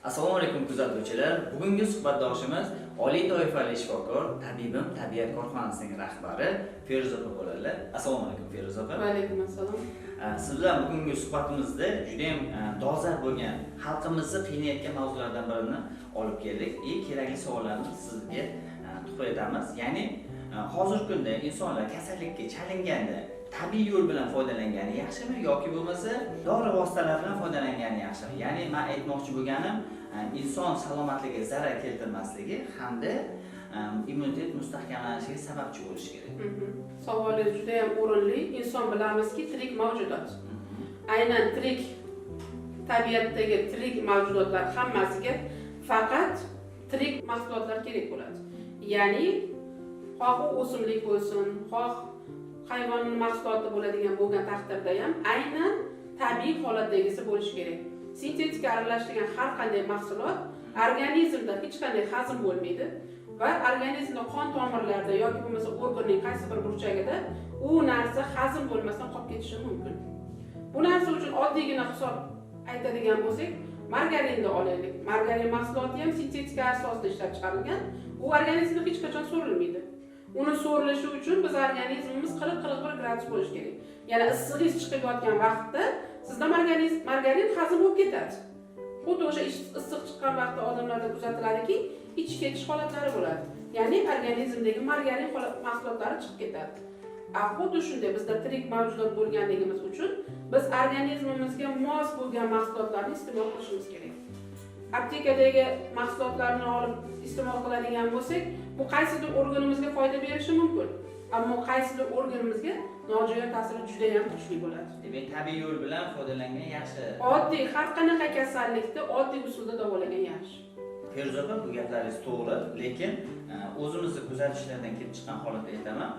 Assalomu alaykum kuzatuvchilar. Bugungi suhbatdoshimiz oliy toifali shifokor, tabibim tabiat korxonasining rahbari Feruza opa bo'ladilar. Assalomu alaykum Feruza opa. Va alaykum assalom. Siz bilan bugungi suhbatimizda juda ham dolzarb bo'lgan, xalqimizni qiynayotgan mavzulardan birini olib keldik. Kerakli savollarni sizga tuhfa etamiz. Ya'ni hozirgi kunda insonlar kasallikka chalinganda tabiiy yo'l bilan foydalangani yaxshimi yoki bo'lmasa dori vositalar bilan foydalangani yaxshimi? Ya'ni men aytmoqchi bo'lganim inson salomatligiga zarar keltirmasligi hamda immunitet mustahkamlanishiga sababchi bo'lishi kerak. Savolingiz juda ham o'rinli. Inson bilamizki, tirik mavjudot. Aynan tirik tabiatdagi tirik mavjudotlar hammasiga faqat tirik mahsulotlar kerak bo'ladi. Ya'ni xoh o'simlik bo'lsin, xoh hayvon mahsuloti bo'lgan taqdirda ham aynan tabiiy holatdagisi bo'lishi kerak. Sintetika aralashtirgan har qanday mahsulot organizmda hech qanday hazm bo'lmaydi va organizmda qon tomirlarida yoki bo'lmasa organning qaysi bir burchagida u narsa hazm bo'lmasdan qolib ketishi mumkin. Bu narsa uchun oddiygina hisob aytadigan bo'lsak, margarinni olaylik. Margarin mahsuloti ham sintetika asosida ishlab chiqarilgan. U organizmda hech qachon so'rilmaydi. Uni so'rilishi uchun biz organizmimiz 40-41 gradus bo'lishi kerak. Ya'ni issig'ingiz chiqib yotgan vaqtda sizda margarin hazm bo'lib ketadi. Xuddi o'sha issiq chiqqan vaqtda odamlarda kuzatiladiki, ichib ketish holatlari bo'ladi. Ya'ni organizmdagi margarin mahsulotlari chiqib ketadi. Xuddi shunday bizda tirik mavjudot bo'lganligimiz uchun biz organizmimizga mos bo'lgan mahsulotlarni iste'mol qilishimiz kerak. Aptekadagi mahsulotlarni olib iste'mol qiladigan bo'lsak, bu qaysidir organimizga foyda berishi mumkin, ammo qaysidir organimizga nojo'ya ta'siri juda ham kuchli bo'ladi. Demak, tabiiy yo'l bilan foydalangan yaxshi. Oddiy har qanaqa kasallikni oddiy usulda davolagan yaxshi. Feruza opa, bu gaplaringiz to'g'ri, lekin o'zimizni kuzatishlardan kelib chiqqan holatda aytaman,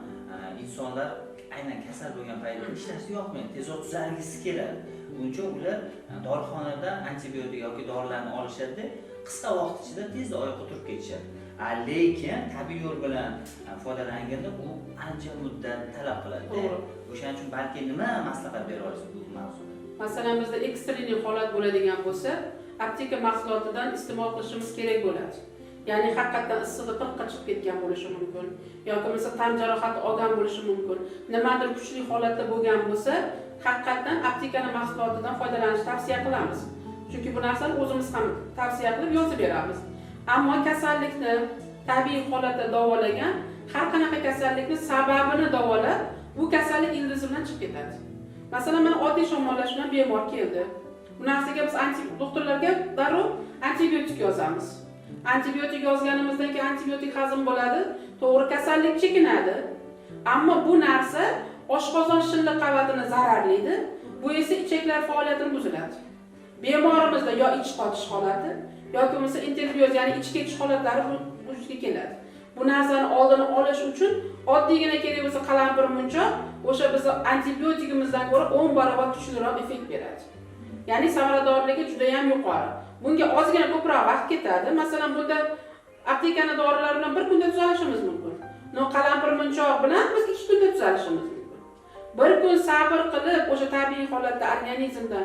insonlar aynan kasal bo'lgan paytda ishlashga yoqmaydi, tezroq tuzalgisi keladi. Buncha ular dorixonada antibiotik yoki dorilarni olishadi, qisqa vaqt ichida tezda oyoqqa turib ketishadi. Lekin tabiiy yo'l bilan foydalanganda u ancha muddat talab qiladi. O'shaning uchun balki nima maslahat bera olasiz bu mavzuda? Masalan, bizda ekstremniy holat bo'ladigan bo'lsa, apteka mahsulotidan iste'mol qilishimiz kerak bo'ladi. Ya'ni haqiqatan issig'i 40 ga chiqib ketgan bo'lishi mumkin yoki bo'lmasa tan jarohati olgan bo'lishi mumkin. Nimadir kuchli holatda bo'lgan bo'lsa, haqiqatan aptekani mahsulotidan foydalanishni tavsiya qilamiz. Chunki bu narsani o'zimiz ham tavsiya qilib yozib beramiz. Ammo kasallikni tabiiy holatda davolagan, har qanaqa kasallikning sababini davolab, bu kasallik ildizi bilan chiqib ketadi. Masalan, men oddiy shamollash bilan bemor keldi. Bu narsaga biz doktorlarga darrov antibiotik yozamiz. Antibiotik yozganimizdan keyin antibiotik hazm bo'ladi, to'g'ri kasallik chekinadi. Ammo bu narsa oshqozon shilliq qavatini zararlaydi. Bu esa ichaklar faoliyatini buziladi. Bemorimizda yo ich qotish holati yoki bo'lmasa interbiyoz, ya'ni ich ketish holatlari vujudga keladi. Bu narsani oldini olish uchun oddiygina kerak bo'lsa qalampir munchoq o'sha biz antibiotikimizdan ko'ra 10 barobar kuchliroq effekt beradi. Ya'ni samaradorligi juda ham yuqori. Bunga ozgina ko'proq vaqt ketadi. Masalan, bunda aptekani dorilar bilan bir kunda tuzalishimiz mumkin. Qalampir munchoq bilan biz 2 kunda tuzalishimiz mumkin. Bir kun sabr qilib o'sha tabiiy holatda organizmda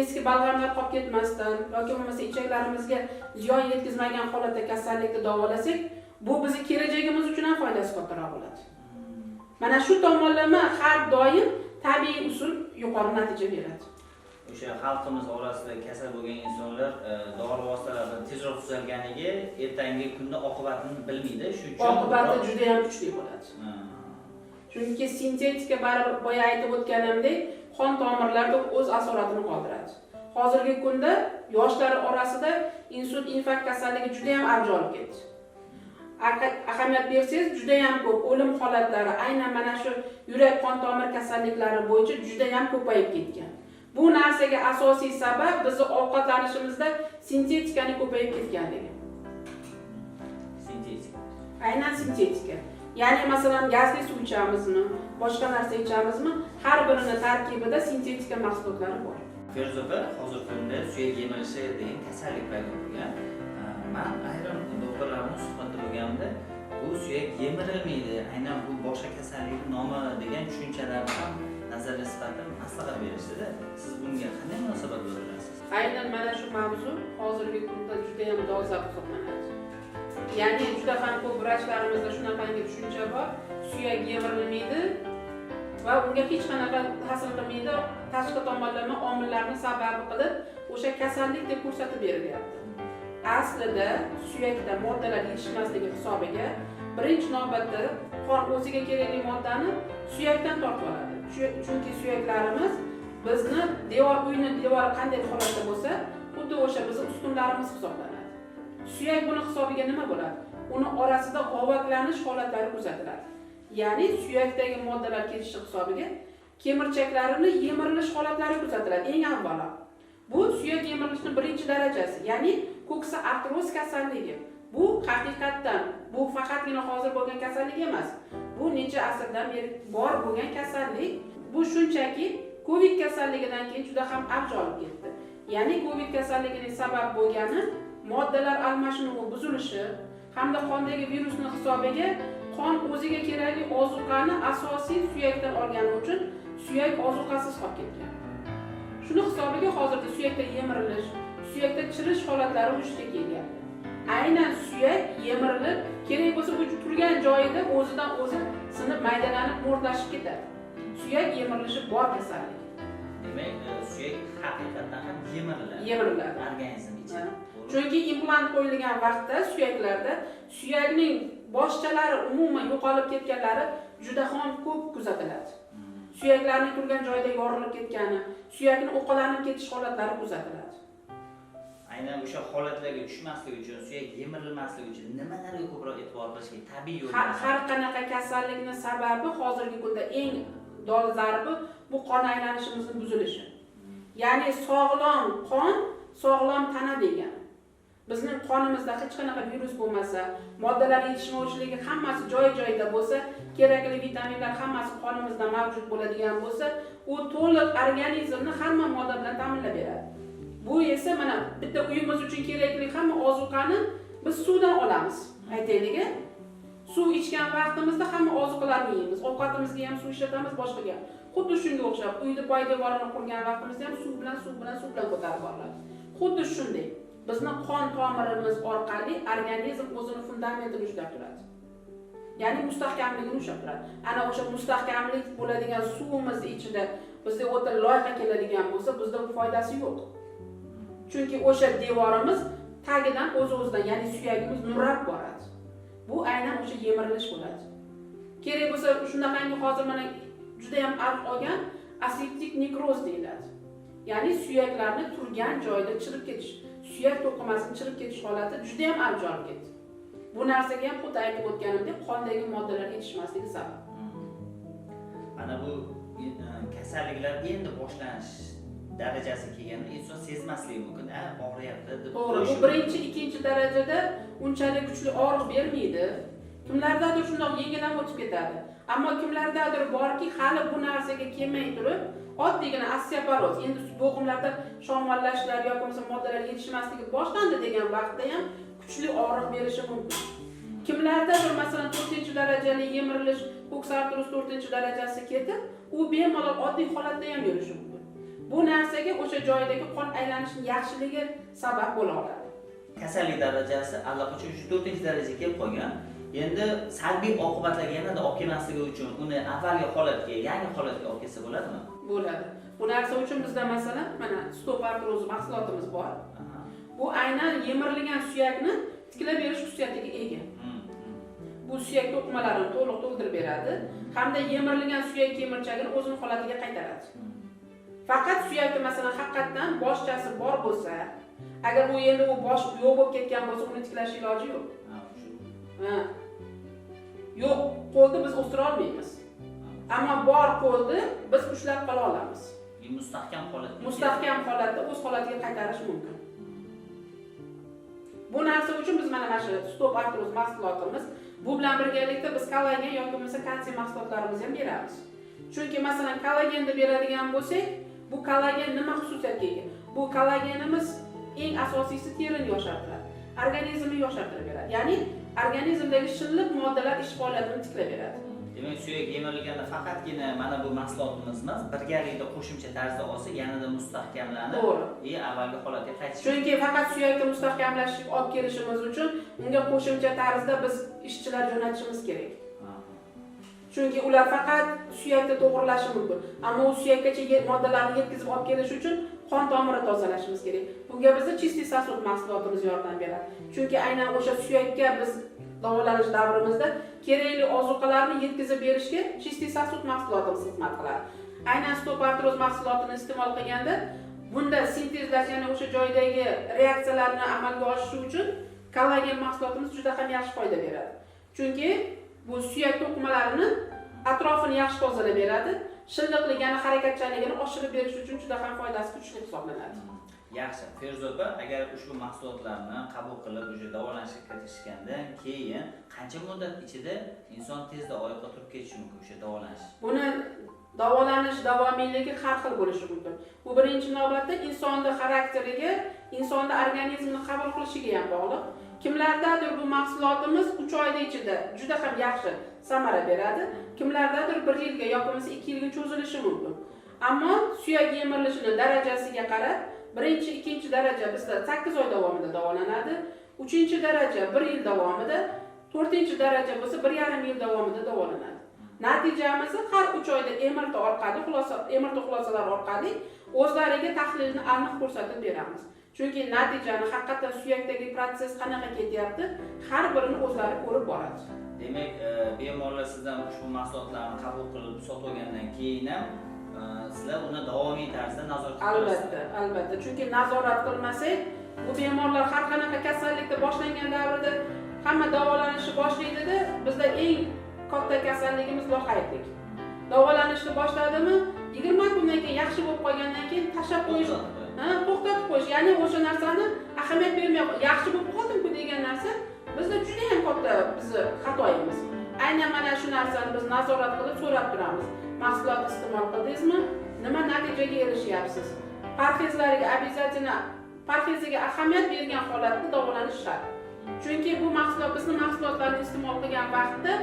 eski balg'amlar qolib ketmasdan yoki bo'lmasa ichaklarimizga ziyon yetkazmagan holatda kasallikni davolasak, bu bizning kelajagimiz uchun ham foydasi kattaroq bo'ladi. Mana shu tomonlama har doim tabiiy usul yuqori natija beradi. O'sha xalqimiz orasida kasal bo'lgan insonlar dori vositalaridan tezroq tuzalganiga ertangi kunda oqibatini bilmaydi. Shuning uchun oqibati juda ham kuchli bo'ladi. Chunki sintetika baribir boya aytib o'tganimdek, qon tomirlarida o'z asoratini qoldiradi. Hozirgi kunda yoshlar orasida insult, infarkt kasalligi juda ham avj olib ketdi. Ahamiyat bersangiz, juda ham ko'p o'lim holatlari aynan mana shu yurak qon tomir kasalliklari bo'yicha juda ham ko'payib ketgan. Bu narsaga asosiy sabab bizning ovqatlanishimizda sintetikaning ko'payib ketganligi. Sintetika. Aynan sintetika. Ya'ni masalan gazli suv ichamizmi, boshqa narsa ichamizmi, har birini tarkibida sintetika mahsulotlari bor. Feruza opa, hozirgi kunda suyak yemirishi degan kasallik paydo bo'lgan. Men ayrim doktorlarning suhbatida bo'lganimda, bu suyak yemirilmaydi, aynan bu boshqa kasallik nomi degan tushunchalarni ham nazarda sifatida maslahat berishdi-da. Siz bunga qanday munosabat bildirasiz? Aynan mana shu mavzu hozirgi kunda juda ham dolzarb hisoblanadi. Ya'ni juda ham ko'p vrachlarimizda shunaqangi tushuncha bor, suyak yemirilmaydi va unga hech qanaqa ta'sir qilmaydi, tashqi tomonlama omillarni sababi qilib o'sha kasallik deb ko'rsatib berilyapti. Aslida suyakda moddalar yetishmasligi hisobiga birinchi navbatda qon o'ziga kerakli moddani suyakdan tortib oladi. Chunki suyaklarimiz bizni uyni devori qanday holatda bo'lsa, xuddi o'sha bizning ustunlarimiz hisoblanadi. Suyak buni hisobiga nima bo'ladi? Uni orasida g'ovaklanish holatlari kuzatiladi. Ya'ni suyakdagi moddalar ketishi hisobiga kemirchaklarini yemirilish holatlari kuzatiladi. Eng avvalo bu suyak yemirilishning birinchi darajasi, ya'ni ko'ksa artroz kasalligi. Bu haqiqatdan bu faqatgina hozir bo'lgan kasallik emas. Bu necha asrdan beri bor bo'lgan kasallik. Bu shunchaki Covid kasalligidan keyin juda ham avj olib ketdi. Ya'ni Covid kasalligining sabab bo'lgani moddalar almashinuvi buzilishi hamda qondagi virusning hisobiga qon o'ziga kerakli ozuqani asosiy suyakdan olgani uchun suyak ozuqasiz qolib ketgan. Shuni hisobiga hozirda suyakda yemirilish, suyakda chirish holatlari vujudga kelgan. Aynan suyak yemirilib, kerak bo'lsa bu turgan joyida o'zidan o'zi sinib maydalanib mo'rtlashib ketadi. Suyak yemirilishi bor kasallik. Demak, suyak haqiqatan ham yemiriladi organizm ichida. Chunki implant qo'yilgan vaqtda suyaklarda suyakning boshchalari umuman yo'qolib ketganlari juda ham ko'p kuzatiladi. Suyaklarning turgan joyida yorilib ketgani, suyakning o'qalanib ketish holatlari kuzatiladi. Aynan o'sha holatlarga tushmaslik uchun, suyak yemirilmasligi uchun nimalarga ko'proq e'tibor qilish kerak? Tabiiy yo'llar. Har qanaqa kasallikning sababi hozirgi kunda eng dolzarbi bu qon aylanishimizning buzilishi. Ya'ni sog'lom qon, sog'lom tana degani. Bizning qonimizda hech qanaqa virus bo'lmasa, moddalar yetishmovchiligi hammasi joy-joyida bo'lsa, kerakli vitaminlar hammasi qonimizda mavjud bo'ladigan bo'lsa, u to'liq organizmni hamma modda bilan ta'minlab beradi. Bu esa mana bitta uyimiz uchun kerakli hamma ozuqani biz suvdan olamiz. Aytaylik, suv ichgan vaqtimizda hamma ozuqalarni yeymiz. Ovqatimizga ham suv ishlatamiz, boshqaga. Xuddi shunga o'xshab, uyda poydevorini qurgan vaqtimizda ham suv bilan ko'tarib boriladi. Xuddi shunday. Bizning qon tomirimiz orqali organizm o'zini fundamentini ushlab turadi. Ya'ni mustahkamligini ushlab turadi. Ana o'sha mustahkamlik bo'ladigan suvimizni ichida bizga o'ta loyqa keladigan bo'lsa, bizda bu foydasi yo'q. Chunki o'sha devorimiz tagidan o'z-o'zidan, ya'ni suyagimiz nurab boradi. Bu aynan o'sha yemirilish bo'ladi. Kerak bo'lsa shunaqangi hozir mana juda ham avj olgan aseptik nekroz deyiladi. Ya'ni suyaklarni turgan joyida chirib ketish, suyak to'qimasining chirib ketish holati juda ham avj olib ketdi. Bu narsaga ham xuddi aytib o'tganimdek qondagi moddalar yetishmasligi sabab. Mana bu kasalliklar endi boshlanish darajasiga kelganda inson sezmasligi mumkin. Og'riyapti deb. To'g'ri, bu birinchi, ikkinchi darajada unchalik kuchli og'riq bermaydi. Kimlardadir shundoq yengilab o'tib ketadi. Ammo kimlardadir borki, hali bu narsaga kelmay turib, oddiygina osteoporoz, endi bo'g'imlarda shomollashlar yoki bo'lmasa moddalar yetishmasligi boshlandi degan vaqtda ham kuchli og'riq berishi mumkin. Kimlardadir masalan 4-darajali yemirilish, ko'ksa artroz 4-darajasi ketib, u bemalol oddiy holatda ham yurishi mumkin. Bu narsaga o'sha joydagi qon aylanishining yaxshiligi sabab bo'la oladi. Kasallik darajasi allaqachon 4-darajaga kelib qolgan. Endi salbiy oqibatlarga yanada olib kelmasligi uchun uni avvalgi holatga, yangi holatga olib kelsa bo'ladimi? Bo'ladi. Bu narsa uchun bizda masalan mana stop artroz mahsulotimiz bor. Bu aynan yemirilgan suyakni tiklab berish xususiyatiga ega. Bu suyak to'qimalarini to'liq to'ldirib beradi hamda yemirilgan suyak kemirchagini o'zining holatiga qaytaradi. Faqat suyakda masalan haqiqatan boshchasi bor bo'lsa, agar u endi u bosh yo'q bo'lib ketgan bo'lsa, uni tiklash iloji yo'q. Yo'q, qo'lni biz o'stira olmaymiz. Ammo bor qo'lni biz ushlab qola olamiz. Mustahkam holatda o'z holatiga qaytarish mumkin. Bu narsa uchun biz mana shu stop artroz mahsulotimiz, bu bilan birgalikda biz kollagen yoki bo'lmasa kalsiy mahsulotlarimizni ham beramiz. Chunki masalan kollagenni beradigan bo'lsak, bu kollagen nima xususiyatga ega? Bu kollagenimiz eng asosiysi terini yoshartiradi, organizmni yoshartirib beradi. Ya'ni organizmdagi shilliq moddalar ish faoliyatini tiklab beradi. Demak, suyak yemirilganda faqatgina mana bu mahsulotimiz emas, birgalikda qo'shimcha tarzda olsa, yanada mustahkamlanib, To'g'ri. avvalgi holatiga qaytish. Chunki faqat suyakni mustahkamlashib olib kelishimiz uchun unga qo'shimcha tarzda biz ishchilar jo'natishimiz kerak. Chunki ular faqat suyakni to'g'irlashi mumkin. Ammo u suyakkacha moddalarni yetkazib olib kelish uchun qon tomiri tozalashimiz kerak. Bunga bizni chistый sosud mahsulotimiz yordam beradi. Chunki aynan o'sha suyakka biz davolanish davrimizda kerakli ozuqalarni yetkazib berishga chistый sosud mahsulotimiz xizmat qiladi. Aynan stopartroz mahsulotini iste'mol qilganda bunda sintezlash, ya'ni o'sha joydagi reaksiyalarni amalga oshirishi uchun kollagen mahsulotimiz juda ham yaxshi foyda beradi. Chunki bu suyak to'qimalarini atrofini yaxshi tozalab beradi. Shilliqlik, ya'ni harakatchanligini oshirib berish uchun juda ham foydasi kuchli hisoblanadi. Yaxshi, Feruza opa, agar ushbu mahsulotlarni qabul qilib, o'sha davolanishga kirishgandan keyin qancha muddat ichida inson tezda oyoqqa turib ketishi mumkin o'sha davolanish? Buni davolanish davomiyligi har xil bo'lishi mumkin. Bu birinchi navbatda insonning xarakteriga, insonning organizmini qabul qilishiga ham bog'liq. Kimlardadir bu mahsulotimiz 3 oyda ichida juda ham yaxshi samara beradi. Kimlardadir 1 yilga yoki 2 yilga cho'zilishi mumkin. Ammo suyak yemirilishining darajasiga qarab, birinchi, ikkinchi daraja bizda 8 oy davomida davolanadi. 3-daraja 1 yil davomida, 4-daraja bo'lsa 1,5 yil davomida davolanadi. Natijamiz har 3 oyda MRT orqali, MRT xulosalari orqali o'zlariga tahlilni aniq ko'rsatib beramiz. Chunki natijani haqiqatan suyakdagi proses qanaqa ketyapti, har birini o'zlari ko'rib boradi. Demak, bemorlar sizdan ushbu mahsulotlarni qabul qilib sotib olgandan keyin ham sizlar uni davomiy tarzda nazorat qilasizlar. Albatta. Chunki nazorat qilmasak, bu bemorlar har qanaqa kasallikda boshlangan davrida hamma davolanishni boshlaydi-da, bizda eng katta kasalligimiz loqaydlik. Davolanishni boshladimi, 20 kundan keyin yaxshi bo'lib qolgandan keyin tashlab qo'yish, to'xtatib qo'yish, ya'ni o'sha narsani ahamiyat bermay, yaxshi bo'lib qoldim-ku degan narsa bizda juda ham katta bizni xatoyimiz. Aynan mana shu narsani biz nazorat qilib so'rab turamiz. Mahsulot iste'mol qildingizmi? Nima natijaga erishyapsiz? Parhezlarga обязательно parheziga ahamiyat bergan holatda davolanish shart. Chunki bu mahsulot bizning mahsulotlarni iste'mol qilgan vaqtda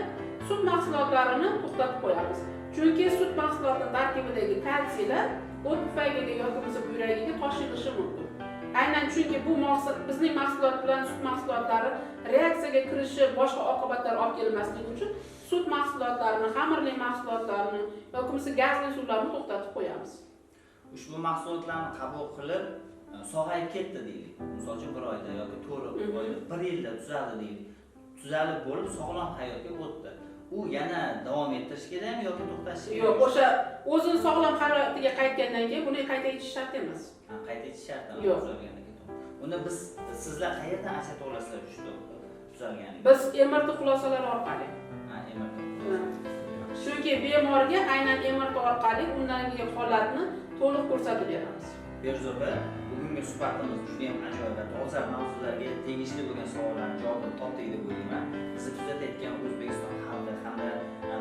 sut mahsulotlarini to'xtatib qo'yamiz. Chunki sut mahsulotining tarkibidagi kalsiylar o't tufagiga yoki buyragiga toshilishi mumkin. Aynan chunki bu bizning mahsulot bilan sut mahsulotlari reaksiyaga kirishi, boshqa oqibatlar olib kelmasligi uchun sut mahsulotlarini, xamirli mahsulotlarni yoki gazli suvlarni to'xtatib qo'yamiz. Ushbu mahsulotlarni qabul qilib sog'ayib ketdi deylik. Misol uchun 1 oyda yoki 4 oyda, 1 yilda tuzaldi deylik. Tuzalib bo'lib sog'lom hayotga o'tdi. U yana davom ettirish kerakmi yoki to'xtatish kerakmi? Yo'q, o'sha o'zini sog'lom hayotiga qaytgandan keyin buni qayta ichish shart emas. Qayta ichish shart emas. Yo'q. Uni sizlar qayerdan ajratib olasizlar shu tuzalganini? Biz MRT xulosalari orqali. MRT. Chunki bemorga aynan MRT orqali undagi holatni to'liq ko'rsatib beramiz. Feruza opa, bugungi suhbatimiz juda ham ajoyib va dolzarb mavzularga tegishli bo'lgan savollarning javobini topdik deb o'ylayman. Bizni kuzatayotgan O'zbekiston xalqi hamda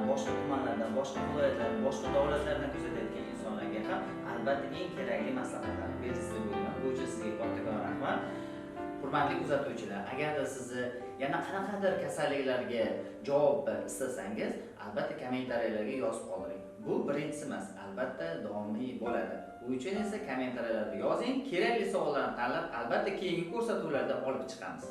boshqa tumanlardan, boshqa viloyatlardan, boshqa davlatlardan kuzatayotgan insonlarga ham albatta eng kerakli maslahatlarni berasiz deb o'ylayman. Bu uchun sizga kattakon rahmat. Hurmatli kuzatuvchilar, agarda sizni yana qanaqadir kasalliklarga javob istasangiz, albatta kommentariyalarga yozib qoldiring. Bu birinchisi emas, albatta davomiy bo'ladi. Bu uchun esa kommentariyalarga yozing, kerakli savollarni tanlab, albatta keyingi ko'rsatuvlarda olib chiqamiz.